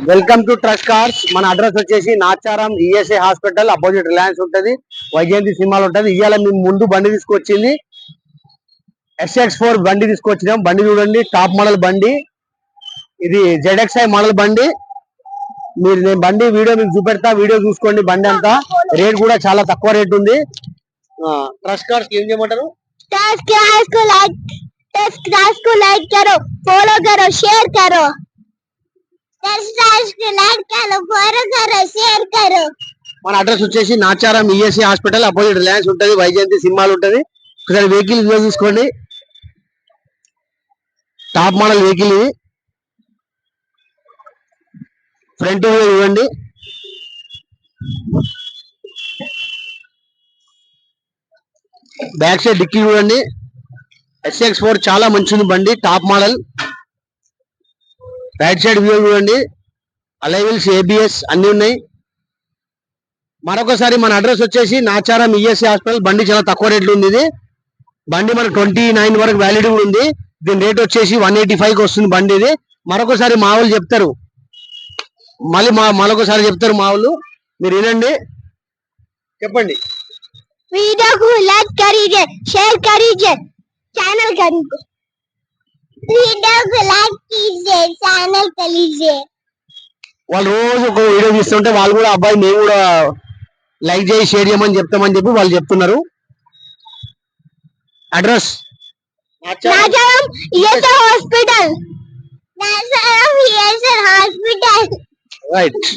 Welcome to trust cars. మన address వచ్చేసి Nacharam ESI hospital opposite Reliance ఉంటది, వైజయంతి సినిమాలు ఉంటది. ఇవాళ మేము ముందు బండి తీసుకొచ్చింది SX4 బండి తీసుకొచ్చినాం. బండి చూడండి, టాప్ మోడల్ బండి. ఇది ZXi మోడల్ బండి. నేను బండి వీడియో మీకు చూపెడతా, వీడియో చూసుకోండి. బండి అంతా రేట్ కూడా చాలా తక్కువ రేట్ ఉంది. ట్రస్ట్ కార్స్ ఏం చేయమంటారు? लाइक करो, फॉलो करो, शेयर करो। शेयर करो। మన అడ్రస్ వచ్చేసి Nacharam ESI hospital opposite Reliance ఉంటది, వైజయంతి సినిమాలు ఉంటది. ఒకసారి వెహికల్ వ్యూ చూసుకోండి. టాప్ మోడల్ వెహికల్ ఇది. ఫ్రంట్ వ్యూ చూడండి. బ్యాక్ సైడ్ డిక్కీ చూడండి. SX4 చాలా మంచిది బండి, top model. Right side view చూడండి. అలైవిల్స్, ABS అన్ని ఉన్నాయి. మరొకసారి మన అడ్రస్ వచ్చేసి నాచారం ఈఎస్ఐ హాస్పిటల్. బండి చాలా తక్కువ రేట్లు ఉంది. ఇది బండి మనకు 29 వరకు వ్యాలిడ్ ఉంది. దీని రేట్ వచ్చేసి 185కి వస్తుంది బండి ఇది. మరొకసారి మా వాళ్ళు చెప్తారు, మరొకసారి చెప్తారు మా వాళ్ళు, మీరు వినండి, చెప్పండి. वीडियो को लाइक करिए, शेयर करिए, चैनल करिए। वीडियो को लाइक कीजिए, चैनल करिए। వాళ్ళు రోజు ఒక వీడియో తీస్తుంటే వాళ్ళు కూడా అబ్బాయి మేము కూడా లైక్ చేసి షేర్ చేయమని చెప్తామని చెప్పి వాళ్ళు చెప్తున్నారు. Address Nacharam ESI hospital, Nacharam ESI hospital, right.